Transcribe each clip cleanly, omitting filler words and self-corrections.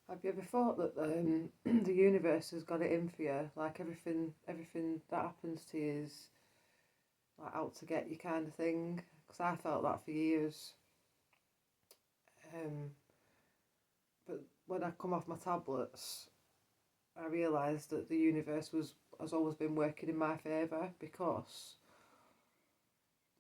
Have you ever thought that the universe has got it in for you? Like everything that happens to you is like out to get you kind of thing. Because I felt that for years. Um, but when I come off my tablets, I realised that the universe has always been working in my favour because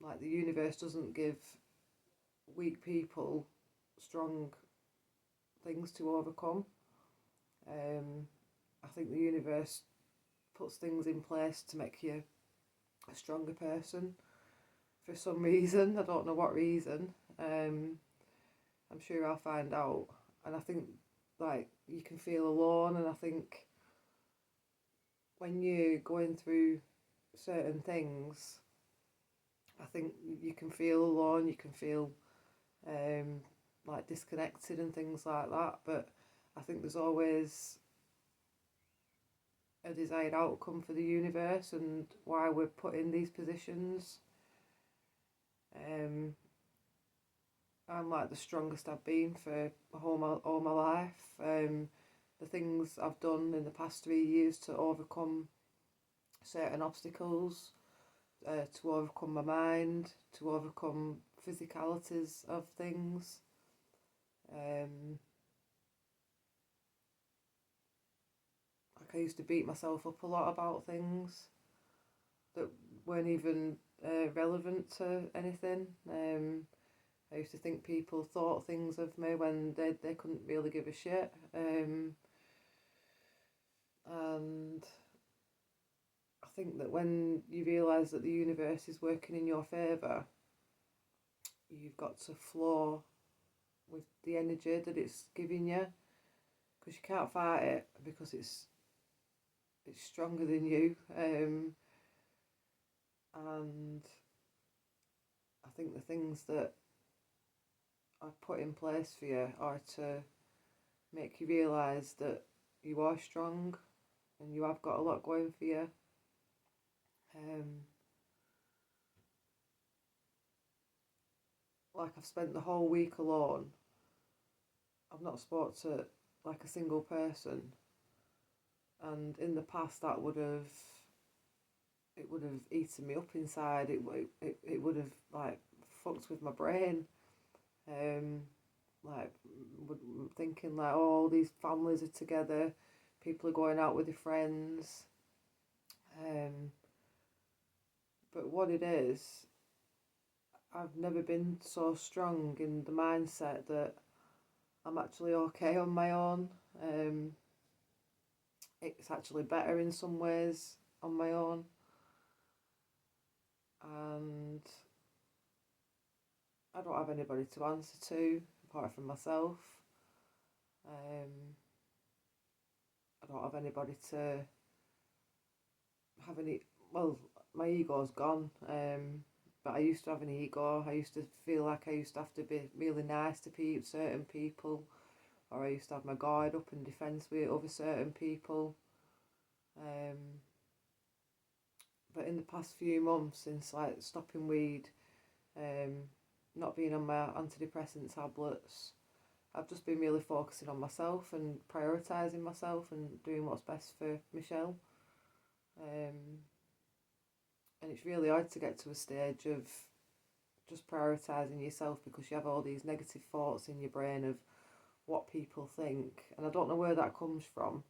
like the universe doesn't give weak people strong things to overcome. Um, I think the universe puts things in place to make you a stronger person for some reason. I don't know what reason. I'm sure I'll find out. And I think like you can feel alone, and I think when you're going through certain things, I think you can feel alone. You can feel um, like disconnected and things like that. But I think there's always a desired outcome for the universe and why we're put in these positions. Um, I'm like the strongest I've been for all my life. The things I've done in the past 3 years to overcome certain obstacles, to overcome my mind, to overcome physicalities of things. Um, like I used to beat myself up a lot about things that weren't even relevant to anything. I used to think people thought things of me when they couldn't really give a shit. And I think that when you realise that the universe is working in your favour, you've got to flow with the energy that it's giving you because you can't fight it because it's stronger than you. And I think the things that I've put in place for you are to make you realise that you are strong and you have got a lot going for you. Um, like I've spent the whole week alone. I've not spoke to like a single person, and in the past that would have eaten me up inside. It would have like fucked with my brain. Um, like thinking like, oh, all these families are together, people are going out with their friends. Um, but what it is, I've never been so strong in the mindset that I'm actually okay on my own. Um, it's actually better in some ways on my own, and I don't have anybody to answer to apart from myself. Um, I don't have anybody to have any. Well, my ego's gone. But I used to have an ego. I used to feel like I used to have to be really nice to certain people, or I used to have my guard up and defence with other certain people. Um, but in the past few months, since like stopping weed, um, not being on my antidepressant tablets, I've just been really focusing on myself and prioritising myself and doing what's best for Michelle. Um, and it's really hard to get to a stage of just prioritising yourself because you have all these negative thoughts in your brain of what people think. And I don't know where that comes from,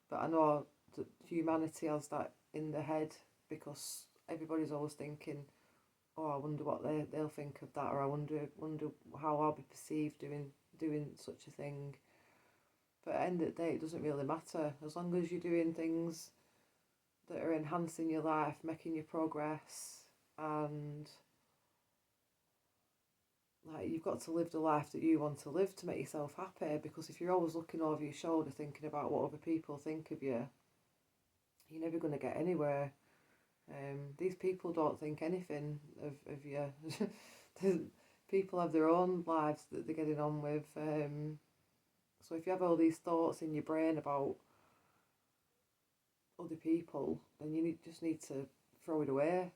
but I know that humanity has that in their head because everybody's always thinking, oh, I wonder what they'll think of that, or I wonder how I'll be perceived doing such a thing. But at the end of the day, it doesn't really matter as long as you're doing things that are enhancing your life, making your progress, and like you've got to live the life that you want to live to make yourself happy. Because if you're always looking over your shoulder thinking about what other people think of you, you're never going to get anywhere. These people don't think anything of you. People have their own lives that they're getting on with. So if you have all these thoughts in your brain about other people, then just need to throw it away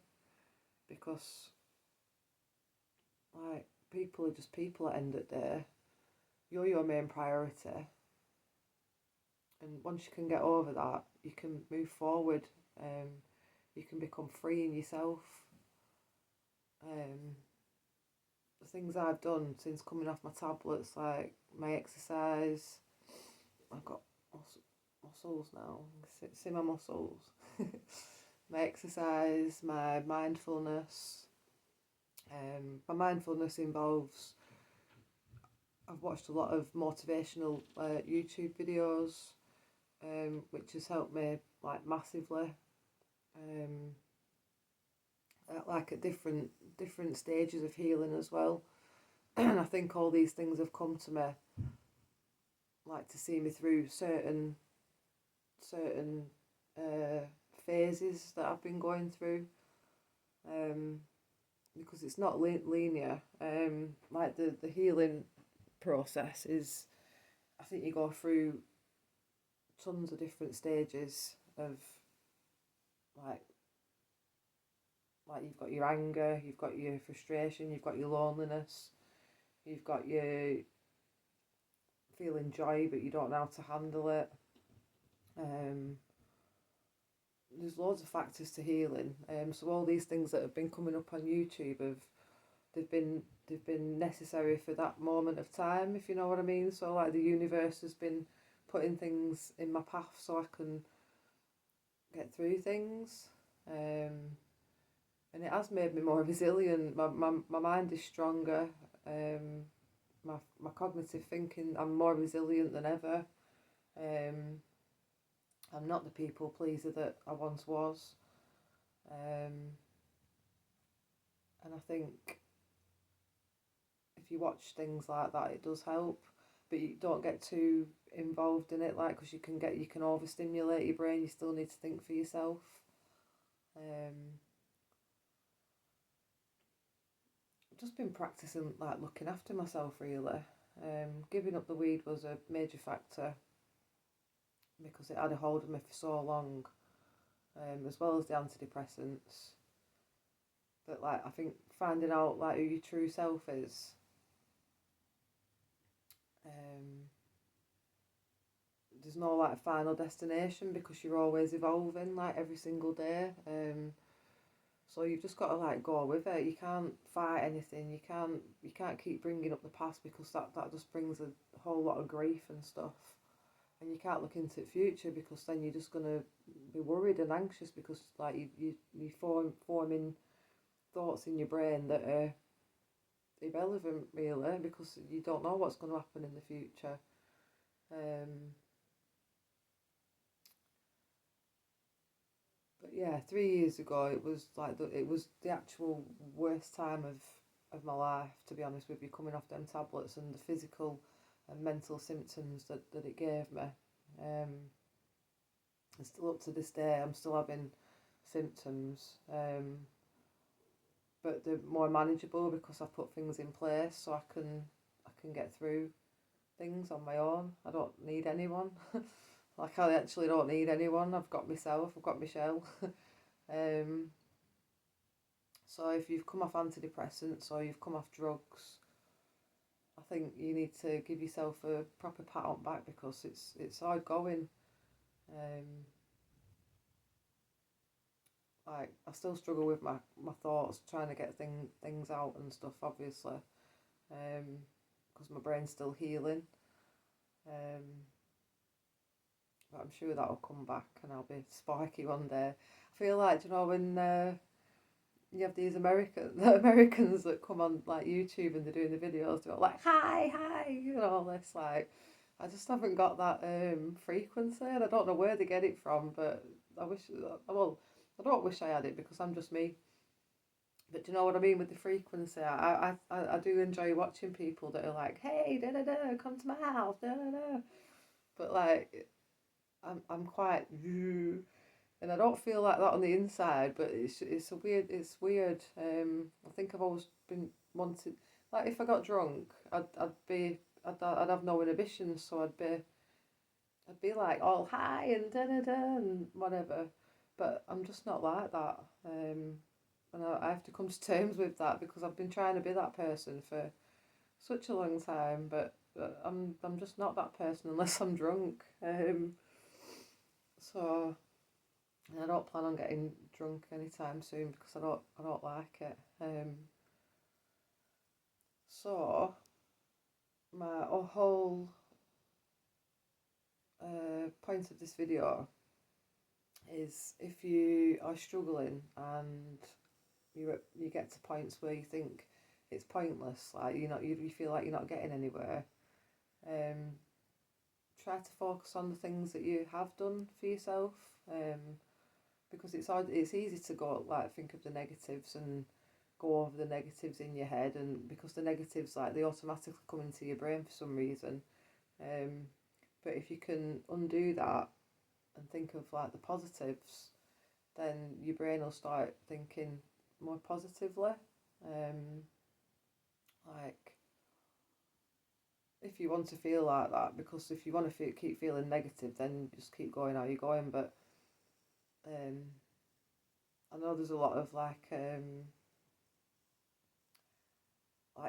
because like people are just people at the end of the day. You're your main priority, And once you can get over that, you can move forward. You can become free in yourself. The things I've done since coming off my tablets, like my exercise, I've got muscles now. See my muscles. My exercise, my mindfulness. My mindfulness involves, I've watched a lot of motivational YouTube videos, which has helped me like massively. Um, like at different stages of healing as well. And I think all these things have come to me, like to see me through certain phases that I've been going through. Um, because it's not linear. Like the healing process is, I think you go through tons of different stages of like you've got your anger, you've got your frustration, you've got your loneliness, you've got your feeling joy but you don't know how to handle it. Um, there's loads of factors to healing. So all these things that have been coming up on YouTube they've been necessary for that moment of time, if you know what I mean. So like the universe has been putting things in my path so I can get through things. And it has made me more resilient. My mind is stronger. My cognitive thinking, I'm more resilient than ever. I'm not the people pleaser that I once was. And I think if you watch things like that, it does help, but you don't get too involved in it, like, because you can overstimulate your brain. You still need to think for yourself. I've just been practicing like looking after myself really. Giving up the weed was a major factor because it had a hold of me for so long, as well as the antidepressants. But like I think finding out like who your true self is, um, there's no like final destination because you're always evolving like every single day. So you've just got to like go with it. You can't fight anything. You can't keep bringing up the past because that just brings a whole lot of grief and stuff. And you can't look into the future because then you're just gonna be worried and anxious because like you forming thoughts in your brain that are irrelevant really because you don't know what's going to happen in the future. But yeah, 3 years ago it was like it was the actual worst time of my life, to be honest with you, coming off them tablets and the physical and mental symptoms that it gave me. And still up to this day I'm still having symptoms, but they're more manageable because I put things in place so I can get through things on my own. I don't need anyone. Like I actually don't need anyone. I've got myself. I've got Michelle. um, so if you've come off antidepressants or you've come off drugs, I think you need to give yourself a proper pat on back because it's hard going. Um, like I still struggle with my thoughts, trying to get things out and stuff. Obviously, because my brain's still healing. Um, but I'm sure that'll come back and I'll be spiky one day. I feel like, you know, when you have these Americans that come on like YouTube and they're doing the videos, they're like, hi, you know, all this, like, I just haven't got that frequency and I don't know where they get it from, but I wish, well, I don't wish I had it because I'm just me. But do you know what I mean with the frequency? I do enjoy watching people that are like, hey, da da da, come to my house, da da da. But like, I'm quite, and I don't feel like that on the inside. But it's weird. I think I've always been wanted. Like if I got drunk, I'd have no inhibitions, so I'd be like all high and da da da and whatever. But I'm just not like that. And I have to come to terms with that because I've been trying to be that person for such a long time. But I'm just not that person unless I'm drunk. So and I don't plan on getting drunk anytime soon because I don't like it. So my whole point of this video is if you are struggling and you get to points where you think it's pointless, like you feel like you're not getting anywhere. Um, Try to focus on the things that you have done for yourself. Because it's easy to go like think of the negatives and go over the negatives in your head, and because the negatives like they automatically come into your brain for some reason. Um, but if you can undo that and think of like the positives, then your brain will start thinking more positively. Um, like if you want to feel like that, because if you want to keep feeling negative, then just keep going how you're going. But um, I know there's a lot of like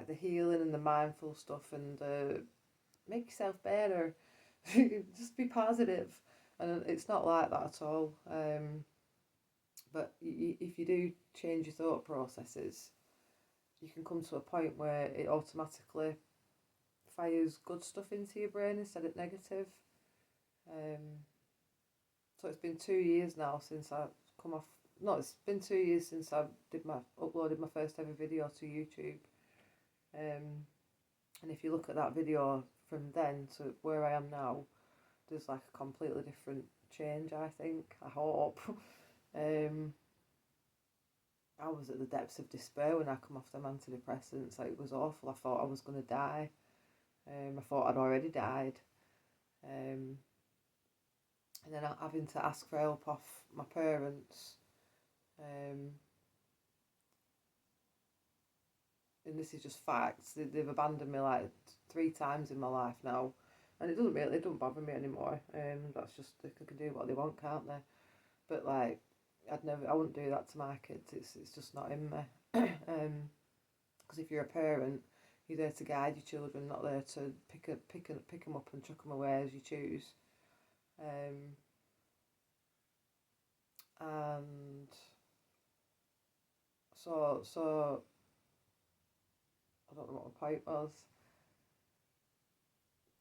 the healing and the mindful stuff and make yourself better, just be positive, and it's not like that at all. But if you do change your thought processes, you can come to a point where it automatically fires good stuff into your brain instead of negative. Um, so it's been 2 years now since I've come off. No, it's been 2 years since I uploaded my first ever video to YouTube. And if you look at that video from then to where I am now, there's like a completely different change. I think. I hope. um, I was at the depths of despair when I come off them antidepressants. Like, it was awful. I thought I was gonna die. I thought I'd already died. Um, and then having to ask for help off my parents. Um, and this is just facts. They've abandoned me like 3 times in my life now, and it doesn't bother me anymore. That's just they can do what they want, can't they? But like, I wouldn't do that to my kids. It's just not in me. Because if you're a parent, you're there to guide your children, not there to pick them up and chuck them away as you choose. And so I don't know what my point was.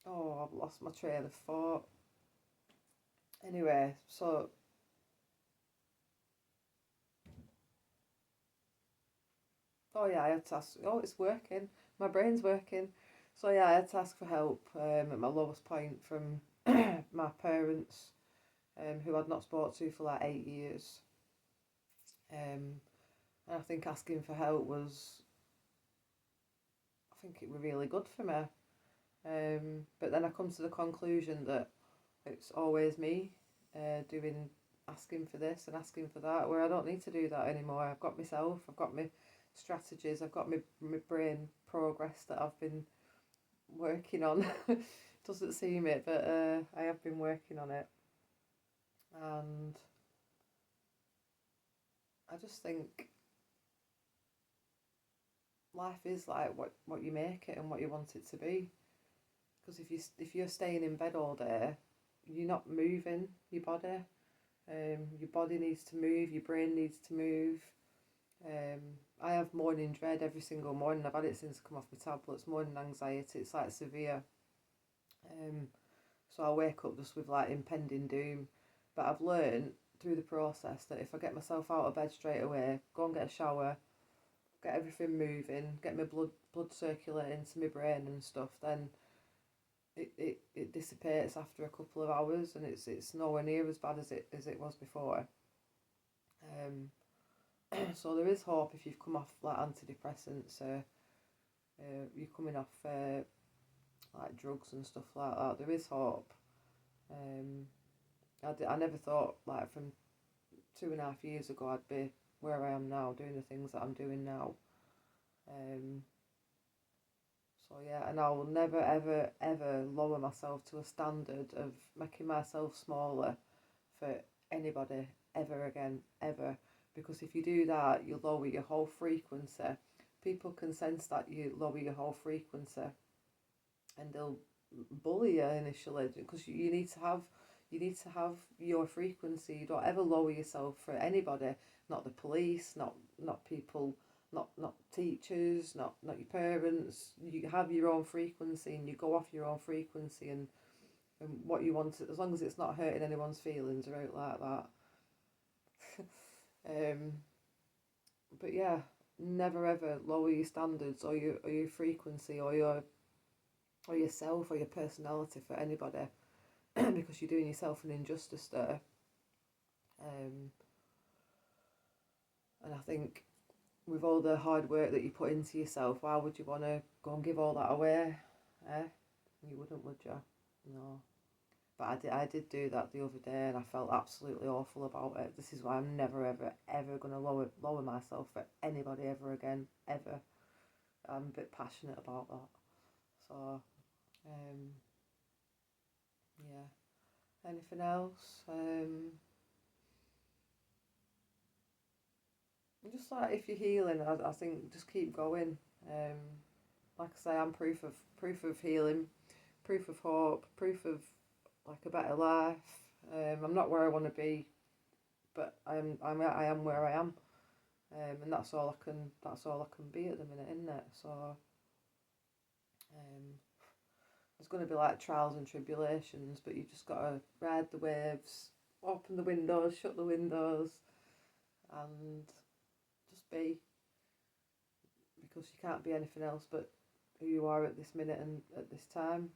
Oh, I've lost my train of thought. Anyway, so oh yeah, I had to ask. Oh, it's working. My brain's working. So yeah, I had to ask for help at my lowest point from my parents, who I'd not spoke to for like 8 years. And I think asking for help I think it was really good for me. But then I come to the conclusion that it's always me doing asking for this and asking for that, where I don't need to do that anymore. I've got myself, I've got my strategies, I've got my brain progress that I've been working on. Doesn't seem it, but I have been working on it. And I just think life is like what you make it and what you want it to be. Because if you're staying in bed all day, you're not moving your body. Your body needs to move, your brain needs to move. Um, I have morning dread every single morning. I've had it since I come off my tablets. Morning anxiety, it's like severe. Um, so I wake up just with like impending doom. But I've learned through the process that if I get myself out of bed straight away, go and get a shower, get everything moving, get my blood circulating to my brain and stuff, then it dissipates after a couple of hours, and it's nowhere near as bad as it was before. Um, so there is hope if you've come off like antidepressants, you're coming off like drugs and stuff like that. There is hope. Um, I never thought like from 2.5 years ago I'd be where I am now, doing the things that I'm doing now. Um, so yeah, and I will never ever ever lower myself to a standard of making myself smaller for anybody ever again, ever. Because if you do that, you lower your whole frequency. People can sense that you lower your whole frequency. and they'll bully you initially because you need to have your frequency. You don't ever lower yourself for anybody, not the police, not people, not teachers, not your parents. You have your own frequency and you go off your own frequency and what you want to, as long as it's not hurting anyone's feelings or out like that. um, but yeah, never ever lower your standards or your frequency or yourself or your personality for anybody because you're doing yourself an injustice there. Um, and I think with all the hard work that you put into yourself, why would you want to go and give all that away? Eh? You wouldn't, would you? No. But I did do that the other day, and I felt absolutely awful about it. This is why I'm never ever ever gonna lower myself for anybody ever again, ever. I'm a bit passionate about that. So, um, yeah. Anything else? Just like if you're healing, I think just keep going. Um, like I say, I'm proof of healing, proof of hope, proof of like a better life. I'm not where I want to be, but I am where I am, and that's all I can be at the minute, isn't it? So there's going to be like trials and tribulations, but you just got to ride the waves, open the windows, shut the windows, and just be, because you can't be anything else but who you are at this minute and at this time.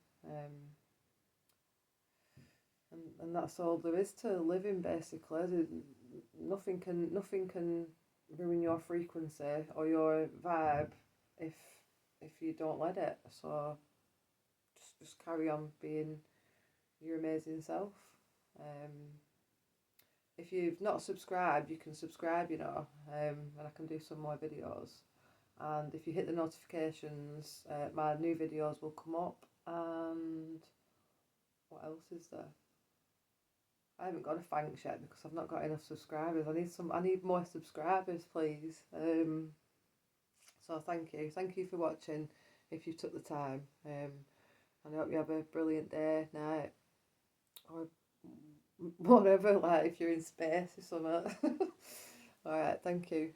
And that's all there is to living basically. Nothing can ruin your frequency or your vibe if you don't let it. So just carry on being your amazing self. Um, if you've not subscribed, you can subscribe, and I can do some more videos. And if you hit the notifications, my new videos will come up. And what else is there? I haven't got a thanks yet because I've not got enough subscribers. I need more subscribers, please. So thank you for watching. If you took the time, and I hope you have a brilliant day, night, or whatever. Like if you're in space or something. All right, thank you.